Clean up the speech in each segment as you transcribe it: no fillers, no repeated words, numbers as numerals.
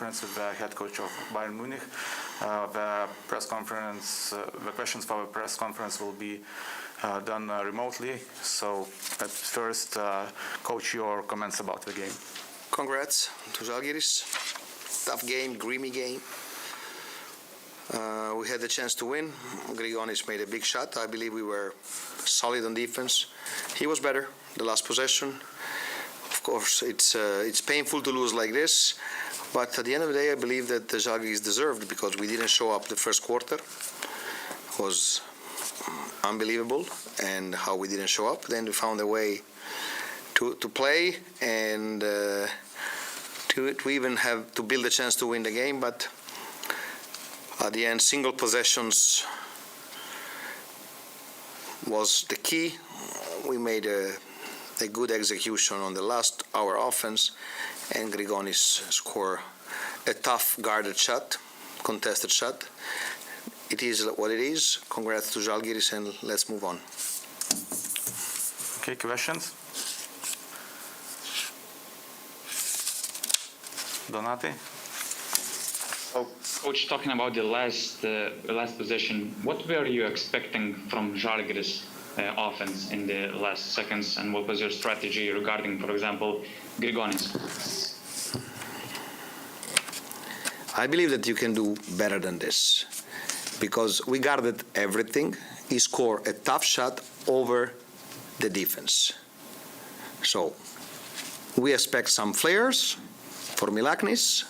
conference with the head coach of Bayern Munich. The questions for the press conference will be done remotely. So at first, coach, your comments about the game. Congrats to Zalgiris. Tough game, grimy game. We had the chance to win. Grigonis made a big shot. I believe we were solid on defense. He was better the last possession. Of course, it's painful to lose like this, but at the end of the day, I believe that the Zalgiris deserved, because we didn't show up the first quarter. It was unbelievable, and how we didn't show up. Then we found a way to play and to even have to build a chance to win the game, but at the end, single possessions was the key. We made a good execution on the last, our offense, and Grigonis scored a tough guarded shot, contested shot. It is what it is. Congrats to Zalgiris, and let's move on. Okay, questions? Donati? So, Coach, talking about the last possession, what were you expecting from Zalgiris offense in the last seconds, and what was your strategy regarding, for example, Grigonis? I believe that you can do better than this, because we guarded everything. He scored a tough shot over the defense. So we expect some flares for Milaknis.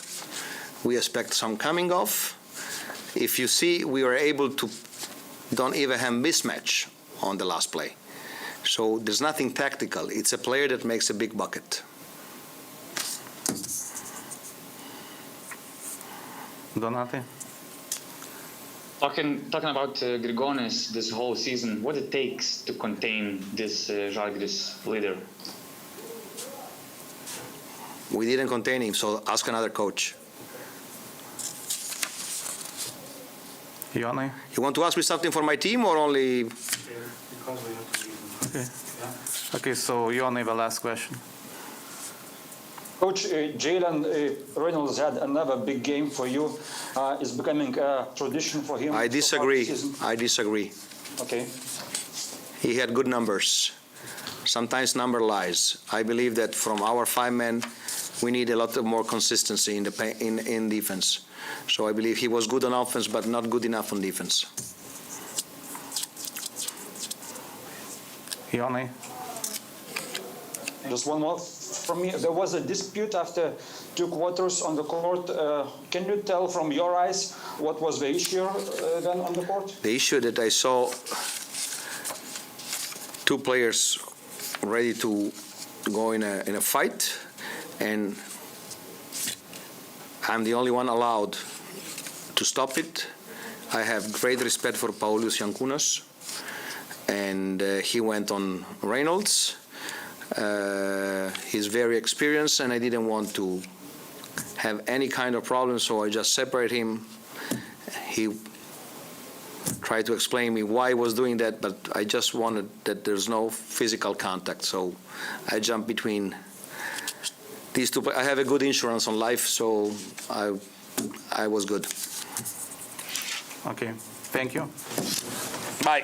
We expect some coming off. If you see, we were able to don't even have mismatch on the last play. So there's nothing tactical. It's a player that makes a big bucket. Donati? Talking about Grigonis this whole season, what it takes to contain this Zalgiris leader? We didn't contain him, so ask another coach. Yoni? You want to ask me something for my team, or only? Okay. Okay, so Yoni, the last question. Coach, Jalen Reynolds had another big game for you. It's becoming a tradition for him. I disagree. I disagree. Okay. He had good numbers. Sometimes number lies. I believe that from our 5 men, we need a lot of more consistency in defense. So I believe he was good on offense, but not good enough on defense. Yoni? Just one more from me. There was a dispute after 2 quarters on the court. Can you tell from your eyes what was the issue then on the court? The issue that I saw 2 players ready to go in a fight, and I'm the only one allowed to stop it. I have great respect for Paulius Jankūnas, and he went on Reynolds. He's very experienced, and I didn't want to have any kind of problem, so I just separated him. He tried to explain me why he was doing that, but I just wanted that there's no physical contact, so I jumped between these 2. I have a good insurance on life, so I was good. Okay, thank you. Bye.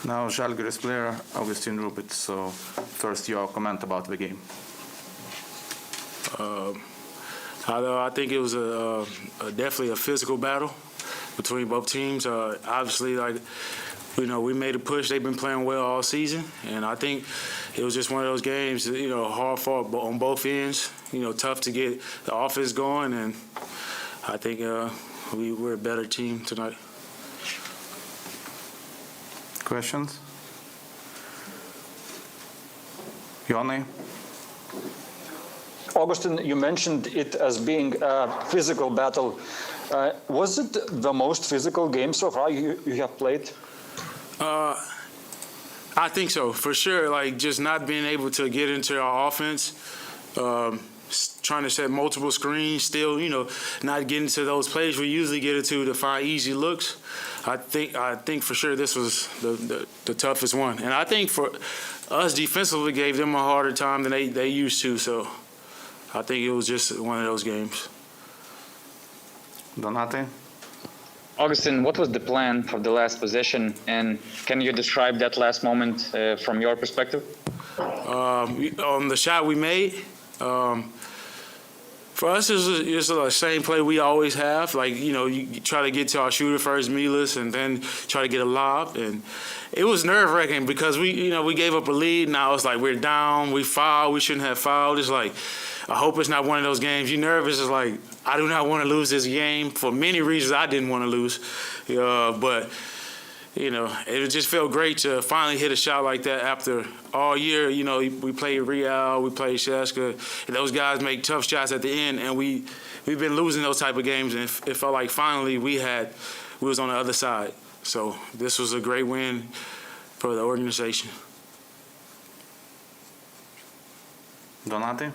Now, Zalgiris player Augustin Rubit. So, first your comment about the game. I think it was definitely a physical battle between both teams. Obviously, we made a push. They've been playing well all season, and I think it was just one of those games. Hard fought on both ends. Tough to get the offense going, and I think we're a better team tonight. Questions? Yoni? Augustin, you mentioned it as being a physical battle. Was it the most physical game so far you have played? I think so, for sure. Just not being able to get into our offense, trying to set multiple screens, still, not getting to those plays we usually get into to find easy looks. I think for sure this was the toughest one. And I think for us defensively gave them a harder time than they used to. So I think it was just one of those games. Donate? Augustin, what was the plan for the last possession, and can you describe that last moment from your perspective? On the shot we made, for us, it's the same play we always have. You try to get to our shooter first, Milas, and then try to get a lob. And it was nerve-wracking because we gave up a lead. Now it's like we're down, we fouled, we shouldn't have fouled. It's like, I hope it's not one of those games. You're nervous. It's like, I do not want to lose this game. For many reasons, I didn't want to lose. But it just felt great to finally hit a shot like that after all year. We played Real, we played Sheska, and those guys make tough shots at the end, and we've been losing those type of games, and it felt like finally we was on the other side. So this was a great win for the organization. Donate?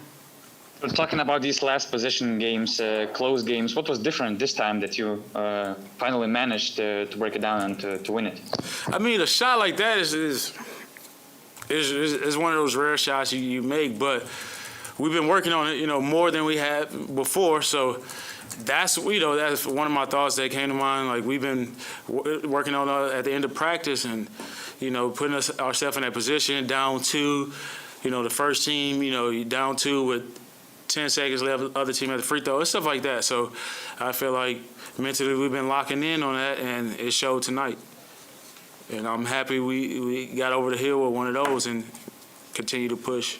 We're talking about these last possession games, close games. What was different this time that you finally managed to break it down and to win it? I mean, a shot like that is one of those rare shots you make, but we've been working on it, more than we had before. So that's one of my thoughts that came to mind. We've been working on it at the end of practice, and putting ourselves in that position, down 2. The first team, down 2 with 10 seconds left, other team at the free throw, and stuff like that. So I feel like mentally we've been locking in on that, and it showed tonight. And I'm happy we got over the hill with one of those and continue to push.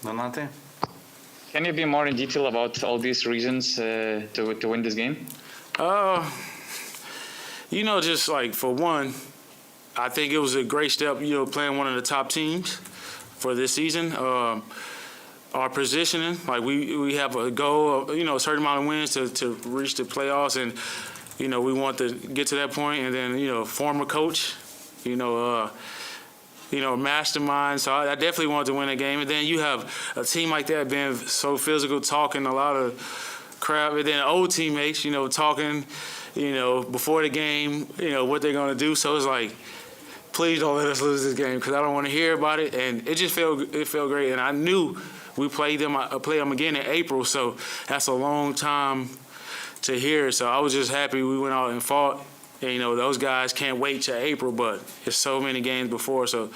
Donate? Can you be more in detail about all these reasons to win this game? Just for one, I think it was a great step, playing one of the top teams for this season. Our positioning, we have a goal of, a certain amount of wins to reach the playoffs, and, we want to get to that point, and then, former coach, mastermind. So I definitely wanted to win a game. And then you have a team like that being so physical, talking a lot of crap, and then old teammates, talking, before the game, what they're going to do. So it's like, please don't let us lose this game because I don't want to hear about it. And it just felt great. And I knew we play them again in April, so that's a long time to hear. So I was just happy we went out and fought. And, those guys can't wait till April, but it's so many games before. So,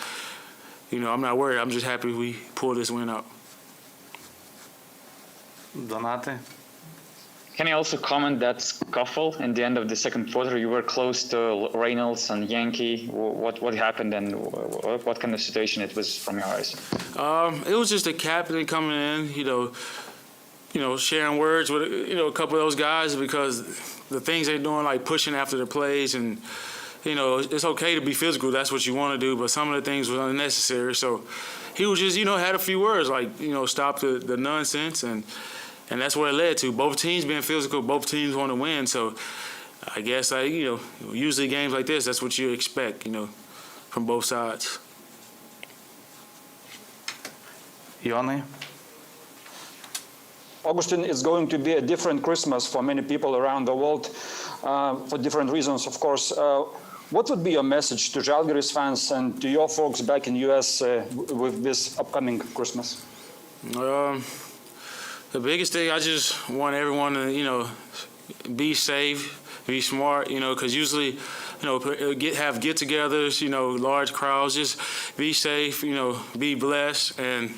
I'm not worried. I'm just happy we pulled this win out. Donate? Can you also comment that scuffle in the end of the second quarter? You were close to Reynolds and Yankee. What happened, and what kind of situation it was from your eyes? It was just a captain coming in, sharing words with a couple of those guys, because the things they're doing, like pushing after the plays, and it's okay to be physical. That's what you want to do, but some of the things were unnecessary. So he was just had a few words like stop the nonsense, and that's what it led to. Both teams being physical, both teams want to win. So I guess usually games like this, that's what you expect, from both sides. Yoni? Augustin, it's going to be a different Christmas for many people around the world, for different reasons, of course. What would be your message to Zalgiris fans and to your folks back in U.S. With this upcoming Christmas? The biggest thing, I just want everyone to, be safe, be smart, because usually, have get-togethers, large crowds. Just be safe, be blessed, and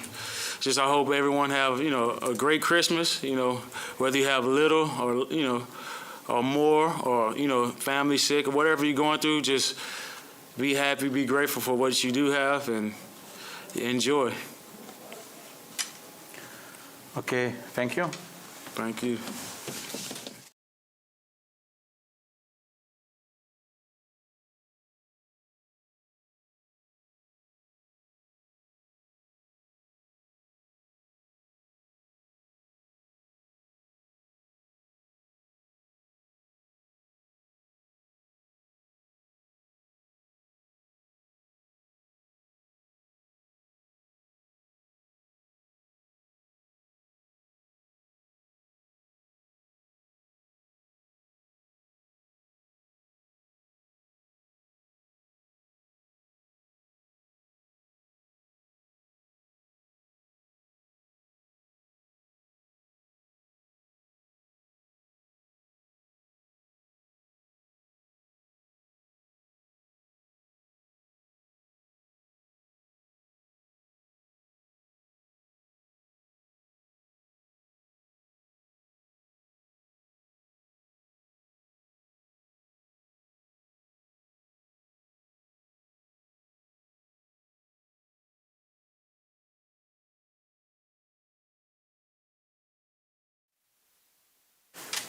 just I hope everyone have, a great Christmas, whether you have little or, or more, or, family sick or whatever you're going through, just be happy, be grateful for what you do have, and enjoy. Okay, thank you. Thank you.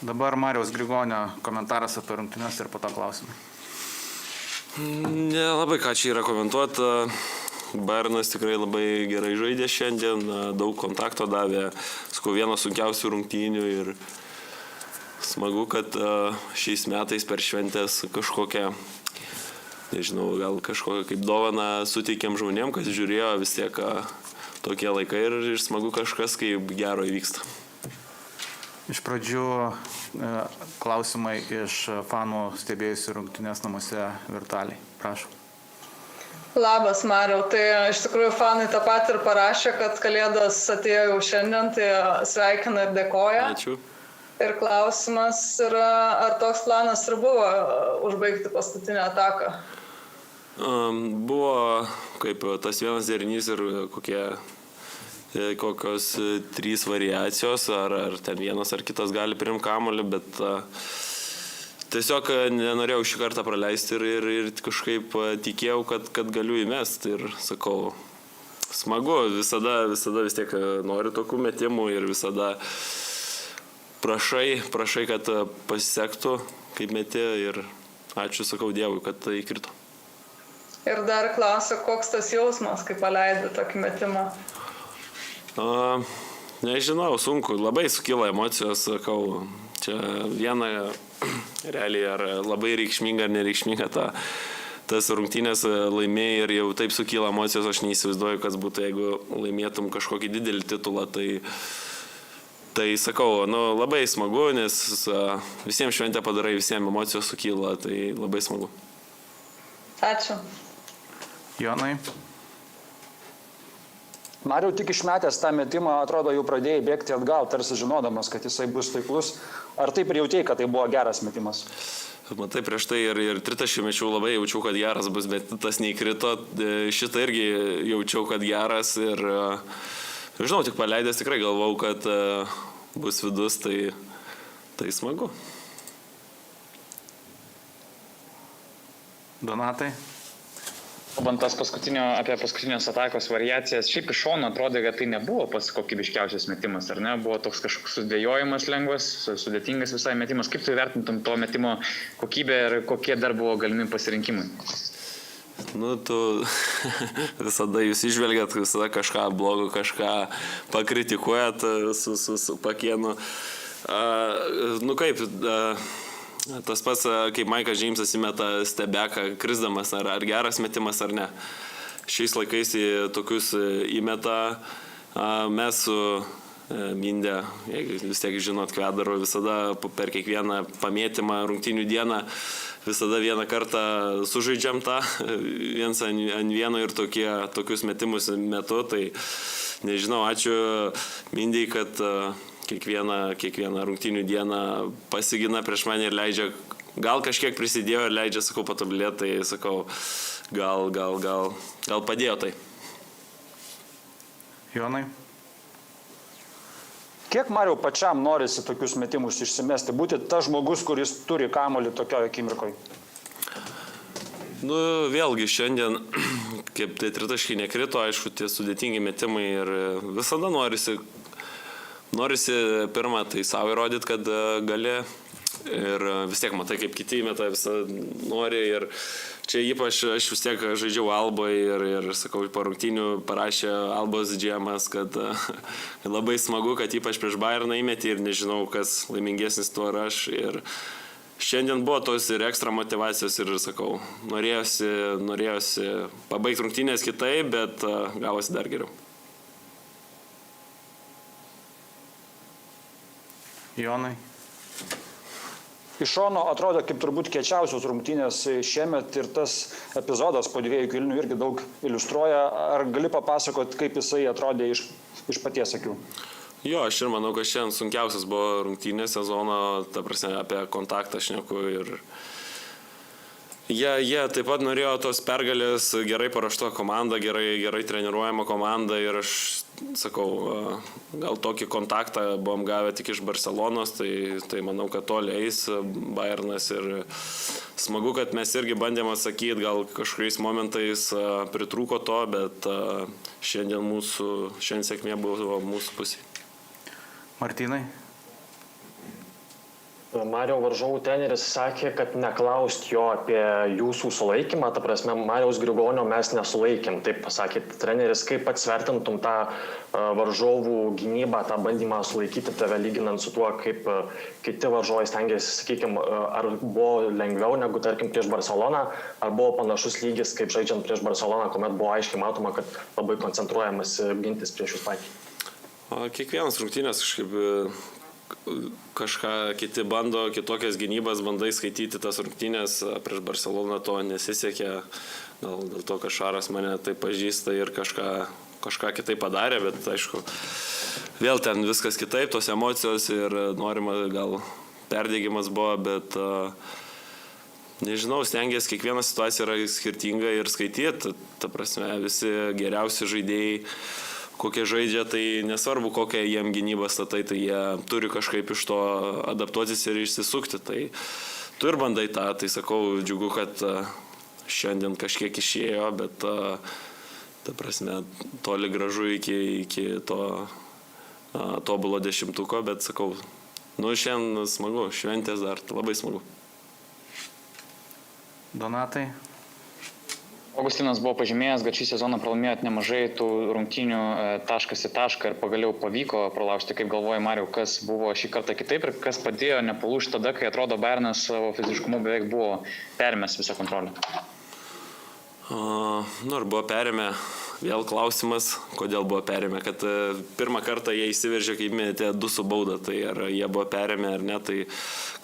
Dabar Mariaus Grigonio komentaras apie rungtynes ir po to klausimai. Nelabai ką čia yra komentuoti. Bayernas tikrai labai gerai žaidė šiandien, daug kontakto davė, vienas sunkiausių rungtynių ir smagu, kad šiais metais per šventės kažkokią, nežinau, gal kažkokią kaip dovaną suteikėm žmonėm, kas žiūrėjo, vis tiek tokie laikai ir smagu kažkas kaip gero įvyksta. Iš pradžių klausimai iš fanų stebėjusių rungtynes namuose virtualiai. Prašau. Labas, Mariau. Tai iš tikrųjų fanai tą pat ir parašė, kad Kalėdos atėjo jau šiandien, tai sveikina ir dėkoja. Ačiū. Ir klausimas yra, ar toks planas ir buvo užbaigti paskutinę ataką? Buvo kaip tas vienas derinys ir kokios 3 variacijos, ar ten vienas ar kitas gali priimti kamuolį, bet tiesiog nenorėjau šį kartą praleisti ir kažkaip tikėjau, kad galiu įmesti ir sakau, smagu, visada vis tiek noriu tokių metimų ir visada prašai, kad pasisektų, kaip meti ir ačiū, sakau Dievui, kad tai įkrito. Ir dar klausiu, koks tas jausmas, kai paleidai tokį metimą? Nežinau, sunku, labai sukyla emocijos, sakau, čia viena realiai ar labai reikšminga ar nereikšminga tas rungtynės laimėjai ir jau taip sukyla emocijos, aš neįsivaizduoju, kas būtų, jeigu laimėtum kažkokį didelį titulą, tai sakau, labai smagu, nes visiems šventę padarai, visiems emocijos sukyla, tai labai smagu. Ačiū. Jonai. Mariau, tik išmetęs tą metimą, atrodo, jau pradėjai bėgti atgal, tarsi žinodamas, kad jisai bus taiklus. Ar taip ir jautėjai, kad tai buvo geras metimas? Matai, prieš tai ir tritaškį mečiau labai jaučiau, kad geras bus, bet tas neįkrito. Šitą irgi jaučiau, kad geras ir, žinau, tik paleidęs tikrai galvau, kad bus vidus, tai smagu. Donatai. Kalbant apie paskutinės atakos variacijas, šiaip iš šono atrodė, kad tai nebuvo pats kokybiškiausias metimas, ar ne? Buvo toks kažkoks sudėjojimas lengvas, sudėtingas visai metimas. Kaip tu vertintum to metimo kokybę ir kokie dar buvo galimi pasirinkimai? Tu visada jūs išvelgiat, visada kažką blogo, kažką pakritikuojat su pakienu. Tas pats, kaip Maikas Džeimsas įmeta stebeką, krisdamas, ar geras metimas, ar ne. Šiais laikais tokius įmeta mes su Mindė, vis tiek žinot, Kvedaro, visada per kiekvieną pamėtymą rungtynių dieną, visada vieną kartą sužaidžiam tą, viens ant vieno ir tokius metimus metu, tai nežinau, ačiū Mindei, kad kiekvieną rungtynių dieną pasigina prieš mane ir leidžia gal kažkiek prisidėjo ir leidžia, sakau, patobulėti, tai sakau, gal padėjo tai. Jonai? Kiek Mariau pačiam norisi tokius metimus išsimesti, būti tas žmogus, kuris turi kamuolį tokioje akimirkoje? Nu, vėlgi šiandien, kaip tai tritaškai nekrito, aišku, tie sudėtingi metimai ir visada norisi pirmą tai savo įrodyti, kad gali ir vis tiek matai, kaip kiti įmeta, visada nori ir čia ypač aš vis tiek žaidžiau Alboje ir sakau, po rungtynių parašė Albos džemas, kad labai smagu, kad ypač prieš Bayerną įmetė ir nežinau, kas laimingesnis tuo ir aš. Ir šiandien buvo tos ir ekstra motivacijos ir sakau, norėjosi pabaigti rungtynės kitaip, bet gavosi dar geriau. Jonai? Iš šono atrodo kaip turbūt kiečiausios rungtynės šiemet ir tas epizodas po 2 kėlinių irgi daug iliustruoja. Ar gali papasakoti, kaip jisai atrodė iš paties akių? Jo, aš ir manau, kad šiandien sunkiausias buvo rungtynės sezono, ta prasme, apie kontaktą šneku ir jie taip pat norėjo tos pergalės, gerai paruošta komanda, gerai treniruojama komanda ir aš sakau, gal tokį kontaktą buvom gavę tik iš Barcelonos, tai manau, kad to leis Bayernas ir smagu, kad mes irgi bandėm atsakyti, gal kažkuriais momentais pritrūko to, bet šiandien sėkmė buvo mūsų pusėje. Martinai? Mario varžovų treneris sakė, kad neklaust jo apie jūsų sulaikymą, ta prasme, Mariaus Grigonio mes nesulaikėm, taip pasakė treneris, kaip pats vertintum tą varžovų gynybą, tą bandymą sulaikyti tave lyginant su tuo, kaip kiti varžovai stengiasi, sakykime, ar buvo lengviau negu, tarkim, prieš Barceloną, ar buvo panašus lygis, kaip žaidžiant prieš Barceloną, kuomet buvo aiškiai matoma, kad labai koncentruojamas gintis prieš jūs patį. Kiekvienas rungtynės kažką kiti bando, kitokias gynybas bandai skaityti tas rungtynės, prieš Barceloną to nesisekė, gal dėl to, kad Šaras mane taip pažįsta ir kažką kitaip padarė, bet aišku, vėl ten viskas kitaip, tos emocijos ir norima gal perdėgymas buvo, bet nežinau, stengiasi, kiekviena situacija yra skirtinga ir skaityti, ta prasme, visi geriausi žaidėjai kokie žaidžia, tai nesvarbu, kokią jiem gynybą statai, tai jie turi kažkaip iš to adaptuotis ir išsisukti. Tai tu ir bandai tą, tai sakau, džiugu, kad šiandien kažkiek išėjo, bet ta prasme, toli gražu iki to tobulo 10-tuko, bet sakau, šiandien smagu, šventės dar labai smagu. Donatai? Augustinas buvo pažymėjęs, kad šį sezoną pralaimėjot nemažai tų rungtynių taškas į tašką ir pagaliau pavyko pralaužti. Kaip galvoji, Mariau, kas buvo šį kartą kitaip ir kas padėjo nepalūžti tada, kai atrodo Bayernas savo fiziškumu beveik buvo perėmęs visą kontrolę? Ir buvo perėmę, vėl klausimas, kodėl buvo perėmę, kad pirmą kartą jie įsiveržė, kai įmetė 2 su bauda, tai ar jie buvo perėmę ar ne, tai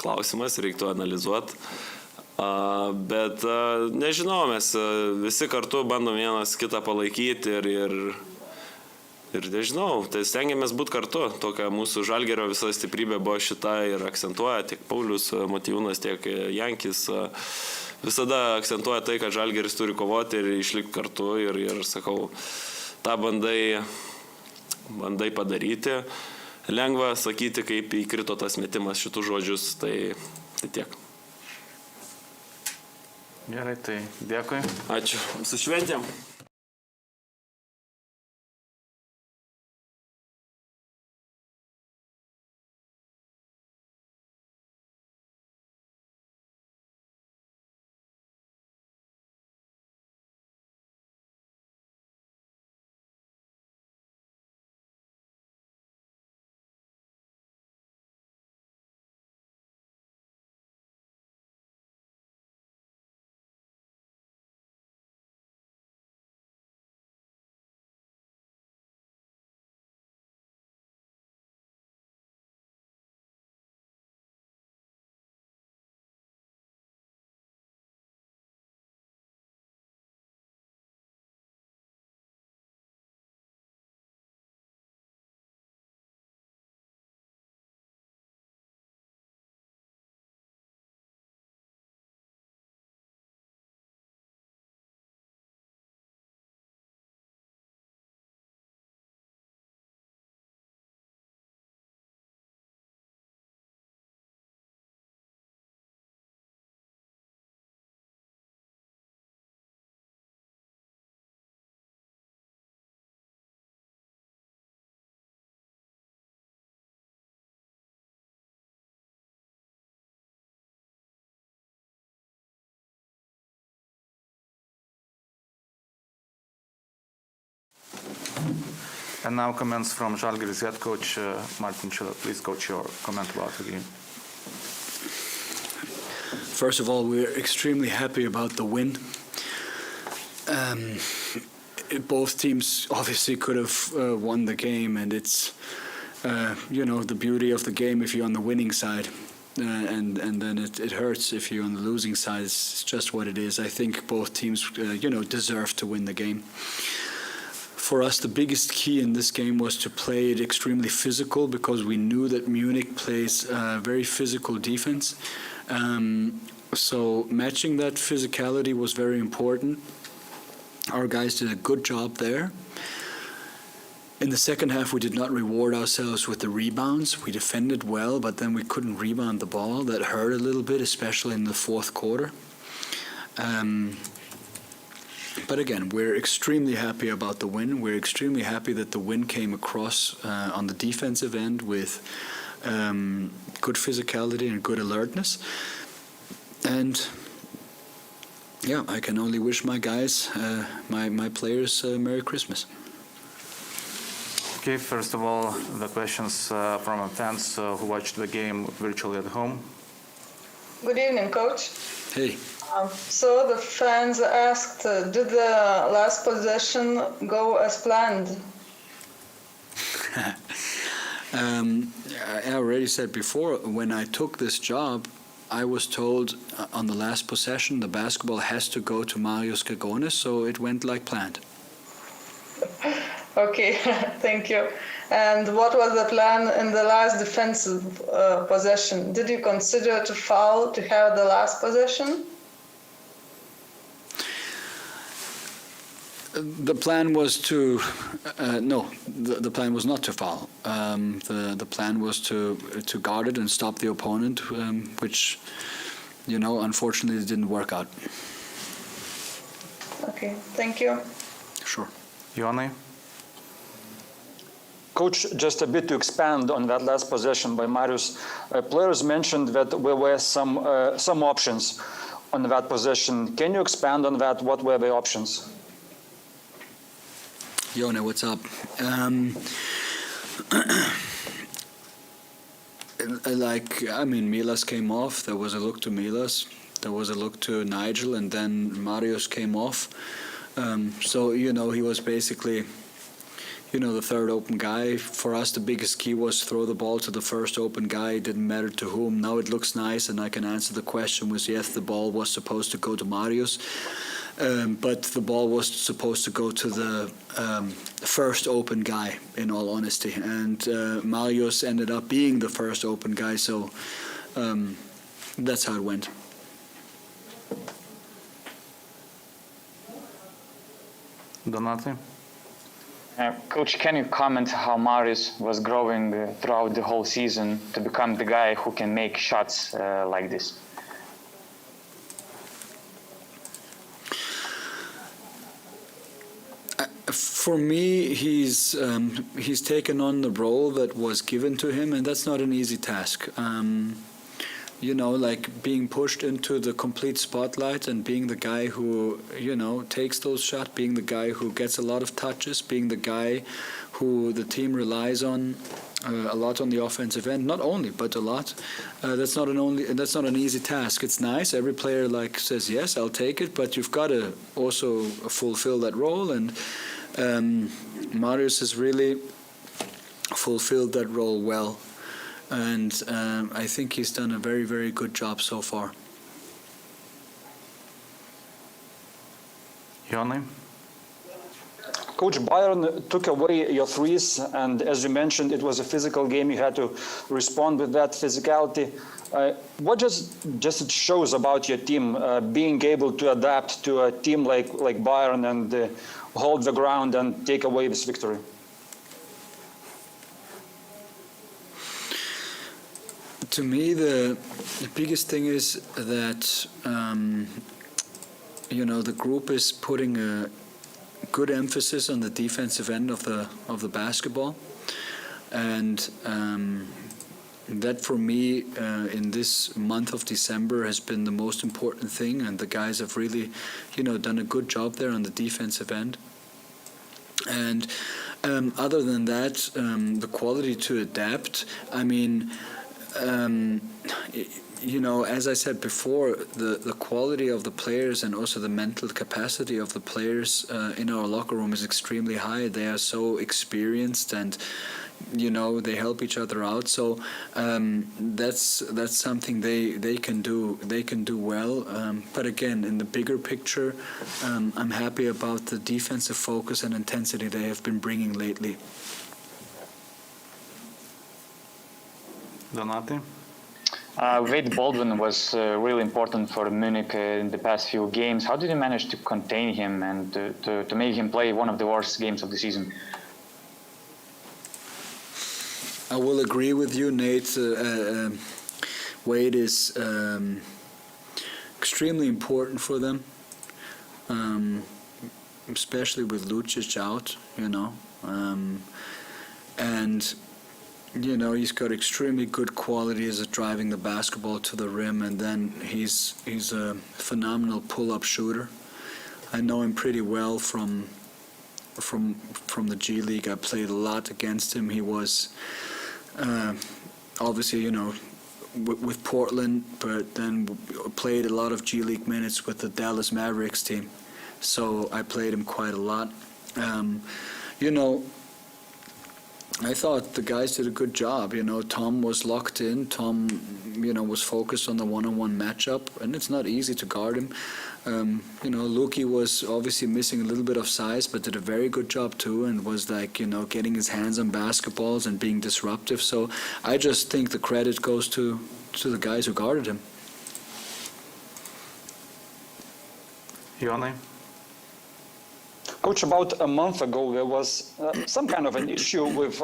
klausimas, reiktų analizuoti. Bet nežinau, mes visi kartu bandom vienas kitą palaikyti ir nežinau, tai stengiamės būti kartu. Tokia mūsų Žalgirio visa stiprybė buvo šita ir akcentuoja tiek Paulius Motiejūnas, tiek Jankis. Visada akcentuoja tai, kad Žalgiris turi kovoti ir išlikti kartu ir sakau, tą bandai padaryti. Lengva sakyti, kaip įkrito tas metimas šitų žodžius, tai tiek. Gerai, tai dėkui. Ačiū. Su šventėm. And now comments from Zalgiris head coach Martin Schiller. Please, coach, your comment about the game. First of all, we're extremely happy about the win. Both teams obviously could have won the game, and it's the beauty of the game if you're on the winning side, and then it hurts if you're on the losing side. It's just what it is. I think both teams deserve to win the game. For us, the biggest key in this game was to play it extremely physical, because we knew that Munich plays very physical defense. So matching that physicality was very important. Our guys did a good job there. In the second half, we did not reward ourselves with the rebounds. We defended well, but then we couldn't rebound the ball. That hurt a little bit, especially in the fourth quarter. But again, we're extremely happy about the win. We're extremely happy that the win came across on the defensive end with good physicality and good alertness. And yeah, I can only wish my guys, my players, Merry Christmas. Okay, first of all, the questions from fans who watched the game virtually at home. Good evening, coach. Hey. So the fans asked, did the last possession go as planned? I already said before, when I took this job, I was told on the last possession the basketball has to go to Marius Kaunas, so it went like planned. Okay, thank you. And what was the plan in the last defensive possession? Did you consider to foul to have the last possession? The plan was to the plan was not to foul. The plan was to guard it and stop the opponent, which unfortunately didn't work out. Okay, thank you. Sure. Yoni? Coach, just a bit to expand on that last possession by Marius. Players mentioned that there were some options on that possession. Can you expand on that? What were the options? Yone, what's up? Milas came off. There was a look to Milas. There was a look to Nigel, and then Marius came off. So he was basically, the third open guy. For us, the biggest key was throw the ball to the first open guy. It didn't matter to whom. Now it looks nice, and I can answer the question was, yes, the ball was supposed to go to Marius. But the ball was supposed to go to the first open guy, in all honesty. And Marius ended up being the first open guy, so that's how it went. Donati? Coach, can you comment how Marius was growing throughout the whole season to become the guy who can make shots like this? For me, he's taken on the role that was given to him, and that's not an easy task. Being pushed into the complete spotlight and being the guy who, takes those shots, being the guy who gets a lot of touches, being the guy who the team relies on a lot on the offensive end. Not only, but a lot. That's not an easy task. It's nice. Every player says yes, I'll take it, but you've got to also fulfill that role. And Marius has really fulfilled that role well. And I think he's done a very, very good job so far. Yoni? Coach, Bayern took away your threes, and as you mentioned, it was a physical game. You had to respond with that physicality. What just it shows about your team, being able to adapt to a team like Bayern and hold the ground and take away this victory? To me, the biggest thing is that the group is putting a good emphasis on the defensive end of the basketball, and that for me in this month of December has been the most important thing. And the guys have really, done a good job there on the defensive end. And Other than that, the quality to adapt. I mean, as I said before, the quality of the players and also the mental capacity of the players in our locker room is extremely high. They are so experienced and they help each other out. So that's something they can do. They can do well. But again, in the bigger picture, I'm happy about the defensive focus and intensity they have been bringing lately. Donati? Wade Baldwin was really important for Munich in the past few games. How did you manage to contain him and to make him play one of the worst games of the season? I will agree with you, Nate. Wade is extremely important for them, especially with Lucic out, and he's got extremely good qualities at driving the basketball to the rim, and then he's a phenomenal pull-up shooter. I know him pretty well from the G League. I played a lot against him. He was obviously, with Portland, but then played a lot of G League minutes with the Dallas Mavericks team. So I played him quite a lot. I thought the guys did a good job. Tom was locked in. Tom, was focused on the one-on-one matchup, and it's not easy to guard him. Luki was obviously missing a little bit of size, but did a very good job too, and was getting his hands on basketballs and being disruptive. So I just think the credit goes to the guys who guarded him. Joni? Coach, about a month ago, there was some kind of an issue with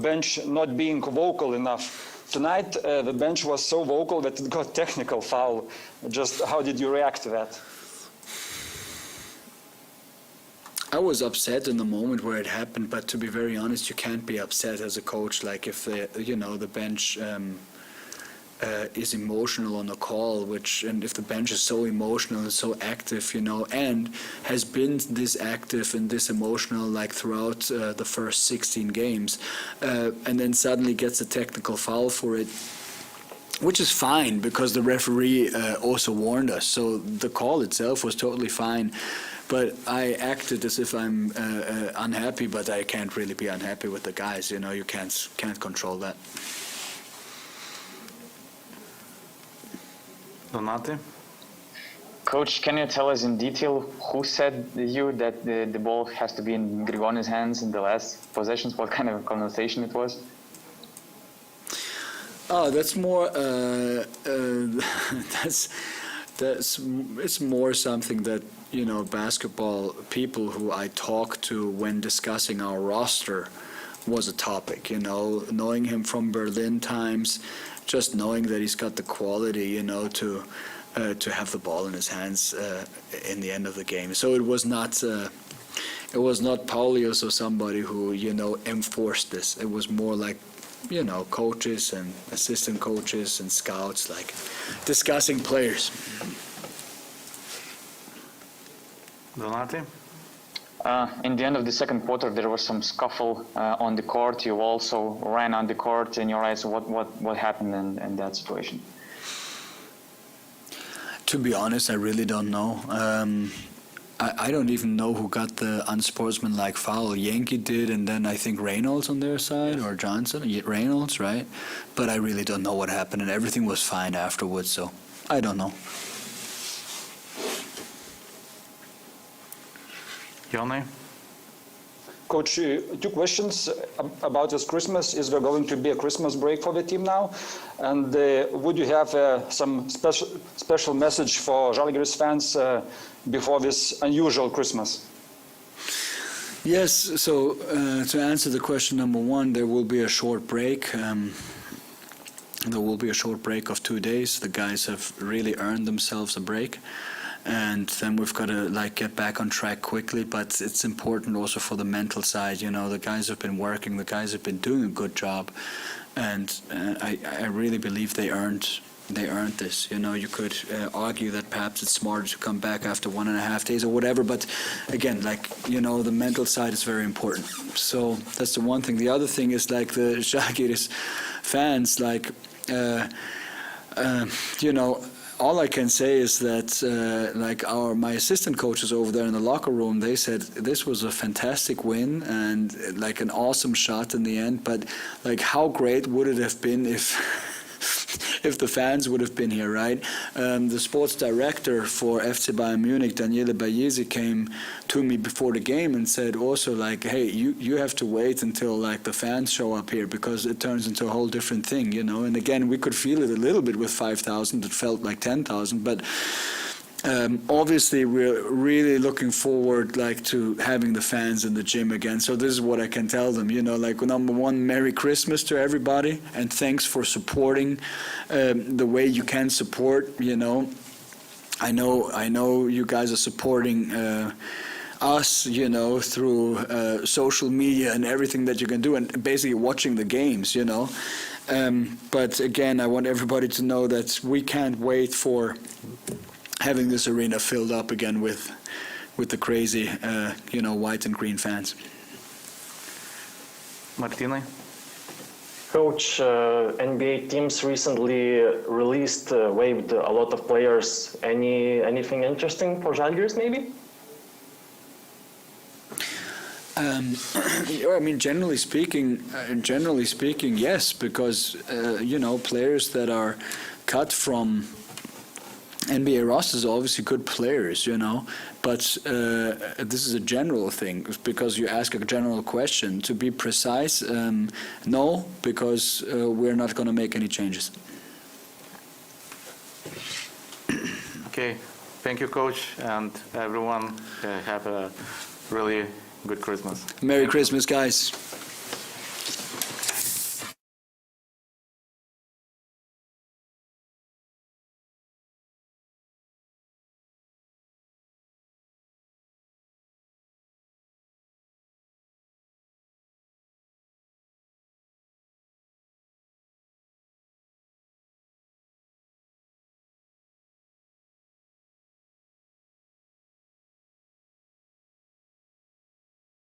bench not being vocal enough. Tonight, the bench was so vocal that it got technical foul. Just how did you react to that? I was upset in the moment where it happened, but to be very honest, you can't be upset as a coach. Like if the bench is emotional on a call, and if the bench is so emotional and so active, and has been this active and this emotional throughout the first 16 games, and then suddenly gets a technical foul for it, which is fine because the referee also warned us. So the call itself was totally fine. But I acted as if I'm unhappy, but I can't really be unhappy with the guys. You can't control that. Donati? Coach, can you tell us in detail who said to you that the ball has to be in Grigonis' hands in the last possessions? What kind of conversation it was? Oh, that's more. It's more something that basketball people who I talk to when discussing our roster was a topic. Knowing him from Berlin times, just knowing that he's got the quality, to have the ball in his hands in the end of the game. So it was not Paulius or somebody who enforced this. It was more like coaches and assistant coaches and scouts discussing players. Donati? In the end of the second quarter, there was some scuffle on the court. You also ran on the court. In your eyes, what happened in that situation? To be honest, I really don't know. I don't even know who got the unsportsmanlike foul. Yankee did, and then I think Reynolds on their side, or Johnson. Reynolds, right? But I really don't know what happened, and everything was fine afterwards, so I don't know. Joni? Coach, two questions about this Christmas. Is there going to be a Christmas break for the team now? And would you have some special message for Zalgiris fans before this unusual Christmas? Yes, so to answer the question number one, there will be a short break. There will be a short break of 2 days. The guys have really earned themselves a break. And then we've got to get back on track quickly, but it's important also for the mental side. The guys have been working, the guys have been doing a good job, and I really believe they earned they earned this. You know, you could argue that perhaps it's smarter to come back after 1.5 days or whatever, but again, like, you know, the mental side is very important. So that's the one thing. The other thing is, like, the Zalgiris fans, like, you know, all I can say is that, like, my assistant coaches over there in the locker room, they said this was a fantastic win and like an awesome shot in the end. But like, how great would it have been if if the fans would have been here, right? The sports director for FC Bayern Munich, Daniele Bayesi, came to me before the game and said also, like, hey, you have to wait until like the fans show up here, because it turns into a whole different thing, you know. And again, we could feel it a little bit with 5,000. It felt like 10,000, but obviously we're really looking forward, like, to having the fans in the gym again. So this is what I can tell them, you know, like, number one, Merry Christmas to everybody, and thanks for supporting the way you can support, you know. I know you guys are supporting us, you know, through social media and everything that you can do, and basically watching the games, you know. But again, I want everybody to know that we can't wait for having this arena filled up again with the crazy, you know, white and green fans. Martinai? Coach, NBA teams recently waived a lot of players. Anything interesting for Zalgiris, maybe? I mean, generally speaking, yes, because you know, players that are cut from NBA rosters are obviously good players, you know, but this is a general thing, because you ask a general question. To be precise, no, because we're not going to make any changes. Okay, thank you, Coach, and everyone. Have a really good Christmas. Merry Christmas, guys.